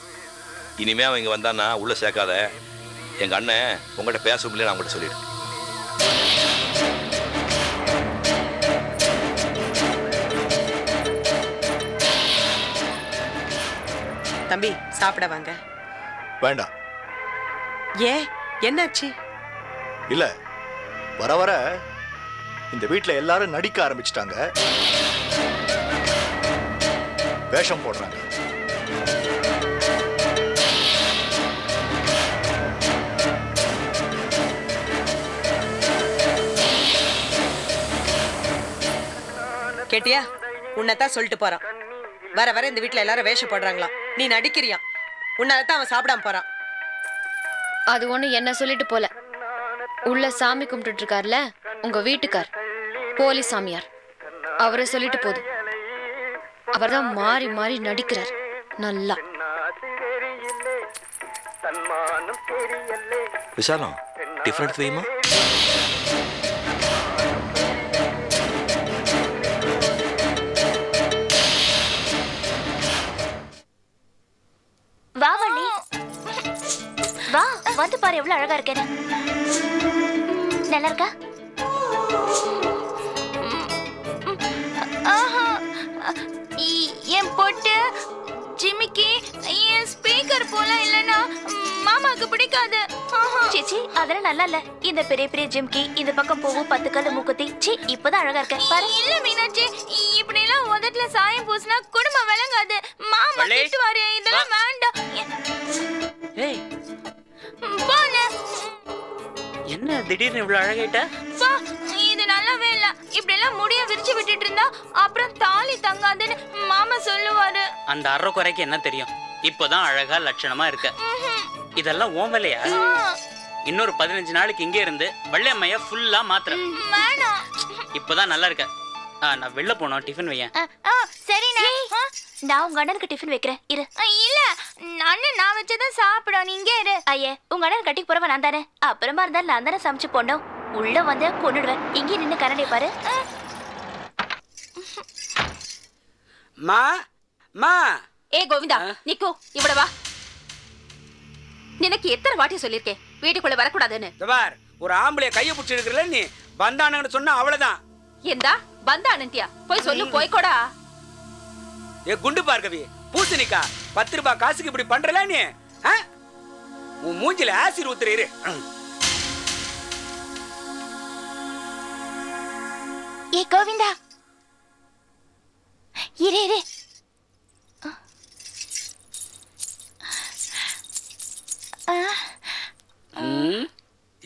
இனிமே அவன் இங்கே வந்தான்னா உள்ளே சேர்க்காத. எங்கள் அண்ணன் உங்கள்கிட்ட பேச முடியல, நான் உங்கள்கிட்ட சொல்லிடு. தம்பி, சாப்பிட வாங்க. வேண்டாம். ஏன், என்னாச்சு? இல்ல, வர வர இந்த வீட்டில் எல்லாரும் நடிக்க ஆரம்பிச்சிட்டாங்க. வேஷம் போடுறாங்க. கேட்டியா? உன்னைத்தான் சொல்லிட்டு போறான். வர வர இந்த வீட்டுல எல்லாரும் வேஷம் போடுறாங்களாம். நீ நடிக்கிறியா? உன்னாலதான் அவன் சாப்பிடாம போறான். அது ஒண்ணு என்ன சொல்லிட்டு போல. உள்ள சாமி கும்பிட்டு இருக்காருல உங்க வீட்டுக்கார், போலி சாமியார், அவரை சொல்லிட்டு போதும். அவர்தான் மாறி மாறி நடிக்கிறார் நல்லா. விசாலம் டிஃபன் எடுத்து வைமா. வா வள்ளி, வா வந்து பாரு எவ்வளவு அழகா இருக்கேன்னு. நல்லா இருக்கா? என் பொட்டு ஜிமிக்கி என் ஸ்பீக்கர் போல இல்லனா மாமாக்கு பிடிக்காது. சிச்சி அதெல்லாம் நல்லா இல்ல. இந்த பெரிய பெரிய ஜிமிக்கி, இந்த பக்கம் போகும் 10 கல்லு மூக்குத்தி. சி இப்பதான் அழகா இருக்க பாரு. இல்ல மீனாட்சி, இப்படி எல்லாம் உதட்டுல சாயம் பூசினா குடும்பம் விளங்காது. மாமா திட்டுவாரு. இதெல்லாம் வேண்டாம். ஏய் போனே. என்ன திடீர்னு இவ்வளவு அழகாயிட்ட? இது நல்லாவே இல்ல. இப்படி எல்லாம் முடிய விரிச்சு விட்டுட்டு இருந்தா அப்புறம் தாலி தங்காதுன்னு மாமா சொல்லுவாரு. அந்த அரை குறைக்கு என்ன தெரியும்? இப்போதான் அழகா லட்சணமா இருக்க. இதெல்லாம் ஓன் வேலையா? இன்னொரு 15 நாளைக்கு இங்கே இருந்து வள்ளியம்மைய ஃபுல்லா மாத்துற. இப்போதான் நல்லா இருக்க. நான் வெளில போனோம், டிஃபன் வையேன். சரி நான் உங்க அண்ணனுக்கு டிஃபன் வைக்கிறேன் இரு. இல்ல அண்ணன் நான் வச்சதான் சாப்பிடும், நீ இங்கே இரு. ஐயே உங்க அண்ணன் கட்டிக்கு போறவன் நான் தானே. அப்புறமா இருந்தாலும் நான் தானே சமைச்சு போனோம். உள்ள வந்து கொண்டுடுவேன். இங்கே நின்று கரண்டை பாரு. மா மா ஏ கோவிந்தா நிக்கோ இவட வா. நினைக்கு எத்தனை வாட்டி சொல்லிருக்கேன் வீட்டுக்குள்ள வரக்கூடாதுன்னு. பார், ஒரு ஆம்பளைய கைய பிடிச்சி இருக்கிறல நீ வந்தானு சொன்னா அவ்வளவுதான். எந்தா வந்தா அனந்தியா போய் சொல்லு போய்க்கோடா. ஏ குண்டு பார்க்கவி பூசணிக்கா 10 ரூபாய் காசுக்கு இப்படி பண்றல நீ? உன் மூஞ்சில ஆசிட் ஊத்துற இரு. ஏ கோவிந்தா இரு இரு.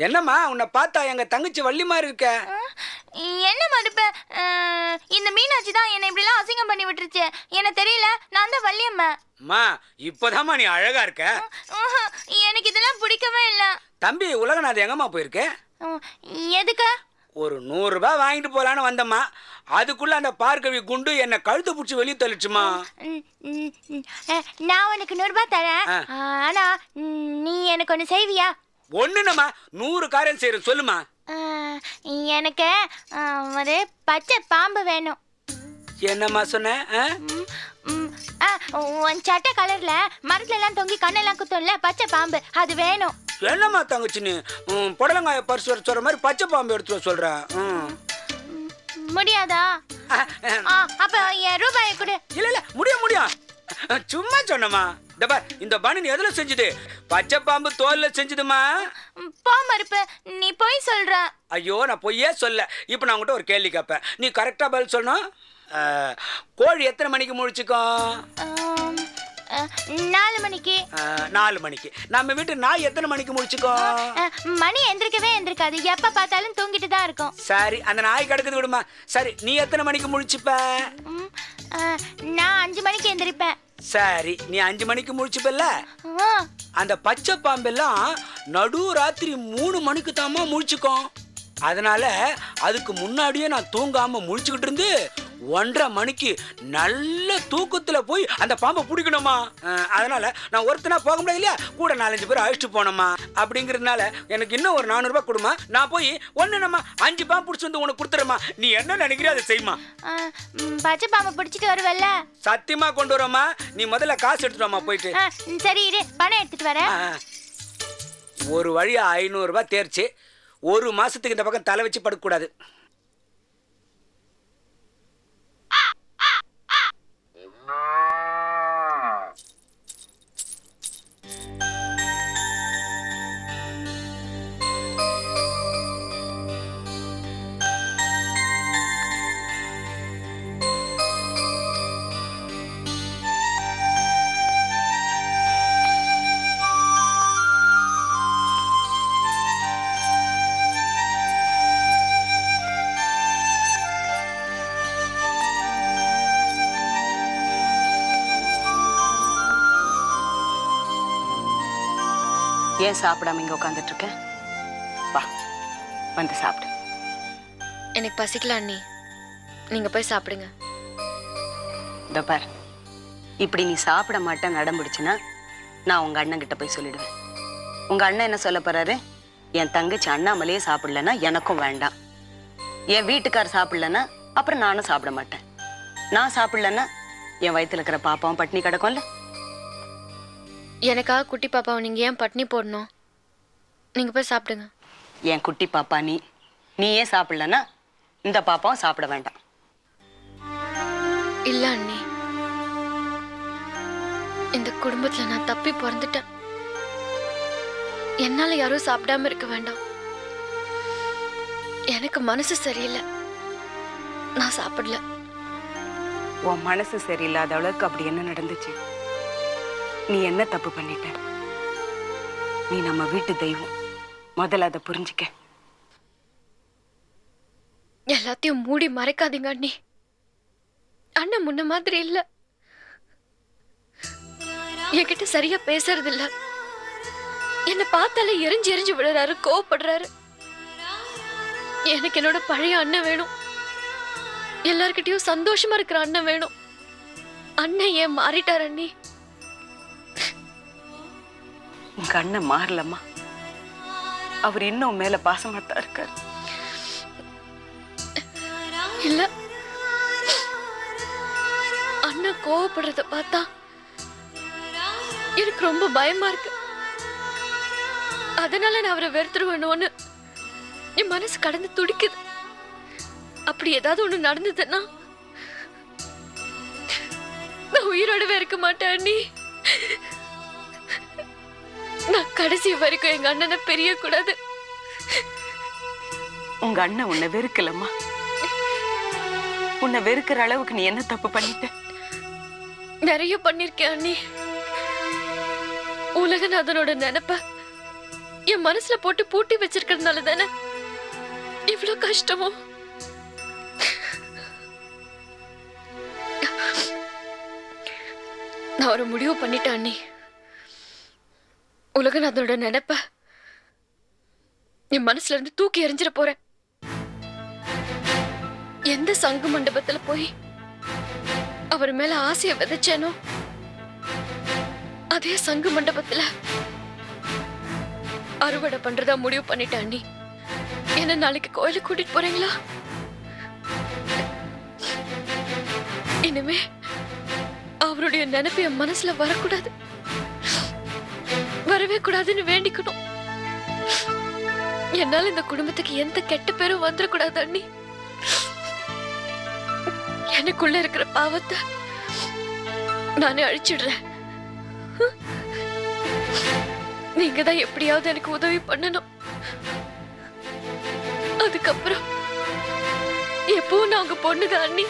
என்னம்மா உன்னை பார்த்தா எங்க தங்கச்சி வள்ளி மாதிரி இருக்க. என்ன மறுப்ப? இந்த மீனாட்சி தான் என்னை இப்படி எல்லாம் அசிங்கம் பண்ணி விட்டுருச்சு. எனக்கு தெரியல, நான் தான் வள்ளியம்மா. அம்மா இப்போதாம்மா நீ அழகா இருக்க. எனக்கு இதெல்லாம் பிடிக்கவே இல்ல. தம்பி உலகநாதன் எங்கம்மா போயிருக்கு? எதுக்கு? ஒரு 100 ரூபாய் வாங்கிட்டு போலான்னு வந்தம்மா. அதுக்குள்ள அந்த பார்க்கவி குண்டு என்ன கழுத்து பிடிச்சி வெளியே தள்ளிச்சுமா. நான் உனக்கு 100 ரூபாய் தரேன். ஆனா நீ எனக்கு ஒண்ணு செய்வியா? ஒண்ணுனம்மா 100 காரியம் செய்யறேன் சொல்லுமா. எனக்கு ஒரு பச்சை பாம்பு வேணும். என்னம்மா சொன்ன? உன் சட்டை கலர்ல மரத்துல எல்லாம் தொங்கி கண்ணெல்லாம் குத்தும்ல பச்சை பாம்பு, அது வேணும். என்னம்மா தங்கச்சின்னு புடலங்காய பரிசு வர சொல்ற மாதிரி பச்சை பாம்பு எடுத்து சொல்றேன். முடியாதா? அப்ப என் ரூபாயை கொடு. இல்ல இல்ல முடியும் முடியும், சும்மா சொன்னமா. இந்த பனி எதுல செஞ்சது? பச்சை பாம்பு தோல்ல செஞ்சதுமா. போ மறுப்பு, நீ போய் சொல்ற. ஐயோ நான் பொய்யே சொல்ல. இப்ப நான் உங்ககிட்ட ஒரு கேள்வி கேட்பேன், நீ கரெக்டா பதில் சொல்லணும். கோழி எத்தனை மணிக்கு முழிச்சுக்கும்? 4 மணிக்கு. 4 மணிக்கு. நம்ம வீட்டு நாய் எத்தனை மணிக்கு முழிச்சுக்கும்? மணி எந்திரிக்கவே எந்திரிக்காது, எப்ப பார்த்தாலும் தூங்கிட்டு தான் இருக்கும். சரி அந்த நாய் கிடக்குது விடுமா. சரி நீ எத்தனை மணிக்கு முழிச்சுப்ப? நான் 5 மணிக்கு எந்திரிப்பேன். சரி நீ 5 மணிக்கு முழிச்சுப்பல்ல. அந்த பச்சை பாம்பெல்லாம் நடு ராத்திரி 3 மணிக்கு தாமா முழிச்சுக்கும். அதனால அதுக்கு முன்னாடியே நான் தூங்காம முழிச்சுக்கிட்டு இருந்து 1:30 மணிக்கு நல்ல தூக்கத்துல போய் அந்த பாம்பை பிடிக்கணுமா. அதனால நான் ஒருத்தனா போக முடியாது இல்லையா, கூட 4-5 பேர் அழைச்சிட்டு போனோமா. அப்படிங்கிறதுனால எனக்கு இன்னும் ஒரு 400 ரூபாய் கொடுமா. நான் போய் ஒண்ணு நம்ம 5 பாம்பு பிடிச்சி வந்து உனக்கு கொடுத்துறமா. நீ என்ன நினைக்கிறியோ அதை செய்யுமா. பச்சை பாம்பை பிடிச்சிட்டு வருவல்ல? சத்தியமா கொண்டு வரோமா. நீ முதல்ல காசு எடுத்துட்டு வாமா போயிட்டு. சரி இரு, பணம் எடுத்துட்டு வரேன். ஒரு வழியா 500 ரூபாய் தேர்ச்சி. 1 மாசத்துக்கு இந்த பக்கம் தலை வச்சு படுக்க கூடாது. ஏன் சாப்பிடாம இங்க உட்காந்துட்டு இருக்க? வா, வந்து சாப்பிடு. எனக்கு பசிக்கல அண்ணி, நீங்க போய் சாப்பிடுங்க. இதோ பார், இப்படி நீ சாப்பிட மாட்டேன் நடம் பிடிச்சுன்னா நான் உங்க அண்ணன் கிட்ட போய் சொல்லிடுவேன். உங்க அண்ணன் என்ன சொல்ல போறாரு? என் தங்கச்சி அண்ணாமலையே சாப்பிடலன்னா எனக்கும் வேண்டாம், என் வீட்டுக்கார் சாப்பிடலன்னா அப்புறம் நானும் சாப்பிட மாட்டேன், நான் சாப்பிடலன்னா என் வயித்துல இருக்கிற பாப்பாவும் பட்னி கிடக்கும்ல. எனக்காக குட்டி பாப்பாவை நீங்க ஏன் பட்னி போடணும்? நீங்க போய் சாப்பிடுங்க. என் குட்டி பாப்பா நீ ஏன் சாப்பிடலன்னா இந்த பாப்பாவும் சாப்பிட வேண்டாம். இல்ல அண்ணி, இந்த குடும்பத்துல நான் தப்பி பிறந்துட்டேன். என்னால யாரும் சாப்பிடாம இருக்க வேண்டாம். எனக்கு மனசு சரியில்லை, நான் சாப்பிடல. உன் மனசு சரியில்லாத அளவுக்கு அப்படி என்ன நடந்துச்சு? நீ என்ன தப்பு பண்ணிட்ட? நீ நம்ம வீட்டு தெய்வம், முதல்ல அதை புரிஞ்சுக்க. எல்லாத்தையும் மூடி மறைக்காதீங்க அண்ணி. அண்ணன் முன்ன மாதிரி இல்ல, என்கிட்ட சரியா பேசுறது இல்ல. என்ன பார்த்தாலே எரிஞ்சு எரிஞ்சு விடுறாரு, கோவப்படுறாரு. எனக்கு என்னோட பழைய அண்ணன் வேணும், எல்லார்கிட்டயும் சந்தோஷமா இருக்கிற அண்ணன் வேணும். அண்ணன் ஏன் மாறிட்டார் அண்ணி? உங்க அண்ணன் மாறலம்மா, அவர் இன்னும் மேல பாசமா தான் இருக்காரு. இல்ல, அண்ணன் கோவப்படுறத பார்த்தா எனக்கு ரொம்ப பயமா இருக்கு. அதனால நான் அவரை வெறுத்துருவேணும்னு என் மனசு கடந்து துடிக்குது. அப்படி ஏதாவது ஒண்ணு நடந்ததுன்னா நான் உயிரோடவே இருக்க மாட்டேன் அண்ணி. நான் கடைசி வரைக்கும் எங்க அண்ணனை பிரிய கூடாது. உங்க அண்ணன் உன்னை வெறுக்கலம்மா. உன்னை வெறுக்கிற அளவுக்கு நீ என்ன தப்பு பண்ணிட்ட? நிறைய பண்ணிருக்கேன் அண்ணி. உலகநாதனோட நினைப்ப என் மனசுல போட்டு பூட்டி வச்சிருக்கிறதுனால தானே இவ்வளவு கஷ்டமோ. நான் ஒரு முடிவு பண்ணிட்டேன் அண்ணி. உலகநாதனோட நினைப்ப என் மனசுல இருந்து தூக்கி எறிஞ்சிட போறேன். எந்த சங்கு மண்டபத்துல போய் அவர் மேல ஆசைய விதைச்சேனோ அதே சங்கு மண்டபத்துல அறுவடை பண்றதா முடிவு பண்ணிட்டேன் அண்ணி. என்ன நாளைக்கு கோயிலுக்கு கூட்டிட்டு போறீங்களா? இனிமே அவருடைய நினைப்பு என் மனசுல வரக்கூடாது, வரவே கூடாதுன்னு வேண்டிக்கணும். என்னால இந்த குடும்பத்துக்கு எந்த கெட்ட பேரும் வந்துடக்கூடாது அண்ணி. எனக்குள்ள இருக்கிற பாவத்தை நானே அழிச்சிடுறேன். நீங்க தான் எப்படியாவது எனக்கு உதவி பண்ணணும். அதுக்கப்புறம் எப்பவும் நான் உங்க பொண்ணுதான் அண்ணி.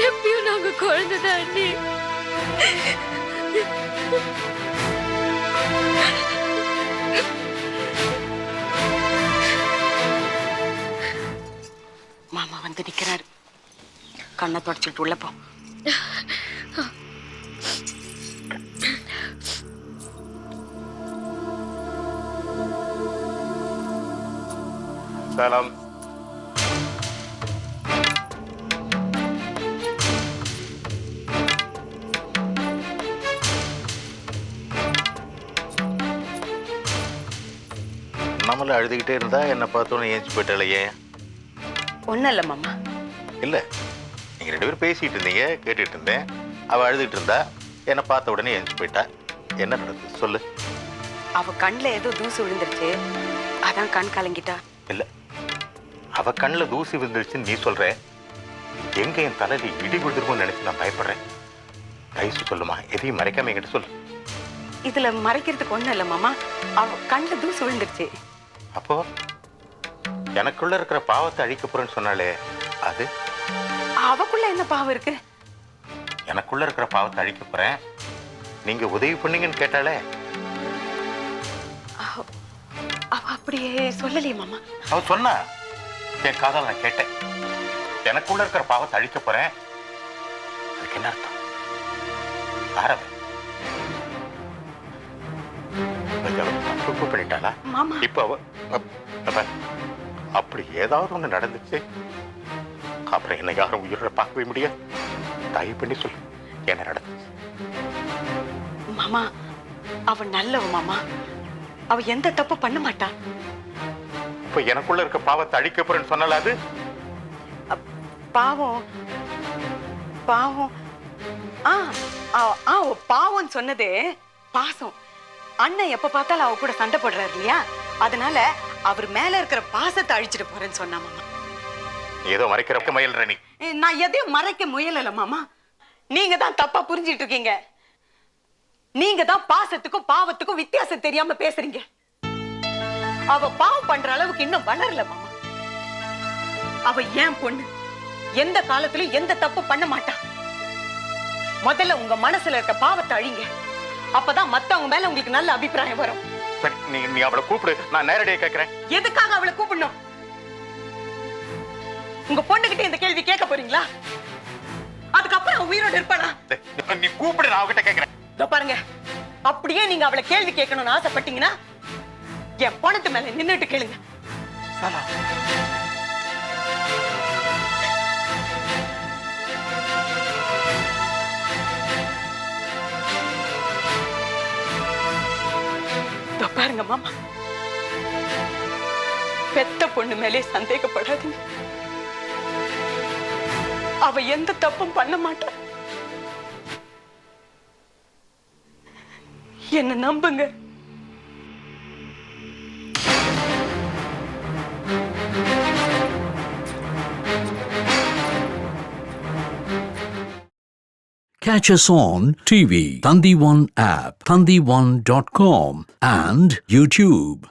எப்பயும் நாங்க குழந்தைதான் அண்ணி. மாமா வந்து நிக்கிறாரு, கண்ணை தொடச்சிட்டு உள்ள போ. சலாம். நம்மள அழுதுகிட்டே இருந்தா என்ன பார்த்தோன்னு ஏஞ்சி போயிட்டாலையே? ஒன்னும் இல்ல மாமா. இல்ல, நீங்க ரெண்டு பேரும் பேசிட்டு இருந்தீங்க, கேட்டுட்டு இருந்தேன். அவ அழுதுகிட்டு இருந்தா, என்ன பார்த்த உடனே ஏஞ்சி போயிட்டா. என்ன நடக்குது சொல்லு. அவ கண்ணுல ஏதோ தூசு விழுந்துருச்சு, அதான் கண் கலங்கிட்டா. இல்ல, அவ கண்ணுல தூசி விழுந்துருச்சுன்னு நீ சொல்ற. எங்க என் தலையில இடி விழுந்துருமோன்னு நினைச்சு நான் பயப்படுறேன். கைசு சொல்லுமா, எதையும் மறைக்காம என்கிட்ட சொல்லு. இதுல மறைக்கிறதுக்கு ஒண்ணும் இல்ல மாமா, அவ கண்ணுல தூசு விழுந்துருச்சு. அப்போ எனக்குள்ள இருக்கிற பாவத்தை அழிக்க போறேன்னு சொன்னாலே அது? அவக்குள்ள என்ன பாவம் இருக்கு? எனக்குள்ள இருக்கிற பாவத்தை அழிக்க போறேன், நீங்க உதவி பண்ணீங்கன்னு கேட்டாலே. அவ அப்படியே சொல்லலையே மாமா. அவ சொன்னா, என் காதால நான் கேட்டேன். எனக்குள்ள இருக்கிற பாவத்தை அழிக்க போறேன், அதுக்கு என்ன அர்த்தம்? யாரவன் தப்பு பண்ணிட்டாளா மாமா. இப்ப அப்படி ஏதாவது ஒண்ணு நடந்துச்சு அப்புறம் என்ன யாரும் உயிரோட பார்க்கவே முடியாது. தயவு பண்ணி சொல்லு என்ன நடந்துச்சு. மாமா அவ நல்லவ மாமா. அவ எந்த தப்பு பண்ண மாட்டா. இப்ப எனக்குள்ள இருக்க பாவத்தை அழிக்க போறேன்னு சொன்னால அது பாவம் பாவம் பாவம் சொன்னதே பாசம். அண்ணன் எப்ப பார்த்தாலும் அவ கூட சண்டை போடுறாரு இல்லையா, அதனால அவர் மேல இருக்கிற பாசத்தை அழிச்சிட்டு போறேன்னு சொன்னா மாமா. ஏதோ மறைக்கிறக்க முயல்ற நீ. நான் எதையும் மறைக்க முயலல மாமா. நீங்க தான் தப்பா புரிஞ்சிட்டு இருக்கீங்க. நீங்க தான் பாசத்துக்கும் பாவத்துக்கும் வித்தியாசம் தெரியாம பேசுறீங்க. அவ பாவம் பண்ற அளவுக்கு இன்னும் வளரல மாமா. அவ ஏன் பொண்ணு, எந்த காலத்திலும் எந்த தப்பு பண்ண மாட்டா. முதல்ல உங்க மனசுல இருக்க பாவத்தை அழிங்க. அப்பதான் மத்தவங்க மேல உங்களுக்கு நல்ல அபிப்பிராயம் வரும். நீ அவளை கூப்பிடு, நான் நேரடியா கேட்கிறேன். எதுக்காக அவளை கூப்பிடணும்? உங்க பொண்ணுகிட்ட இந்த கேள்வி கேட்க போறீங்களா? அதுக்கப்புறம் உயிரோடு இருப்பாளா? நீ கூப்பிடு, நான் அவகிட்ட கேட்கிறேன். பாருங்க, அப்படியே நீங்க அவளை கேள்வி கேட்கணும்னு ஆசைப்பட்டீங்கன்னா என் பணத்து மேல நின்னுட்டு கேளுங்க. பாருங்க மாமா, பெத்த பொண்ணு மேலே சந்தேகப்படாதீங்க. அவ எந்த தப்பும் பண்ண மாட்டா. என்ன நம்புங்க. Catch us on TV, Thandivan app, thandivan.com and YouTube.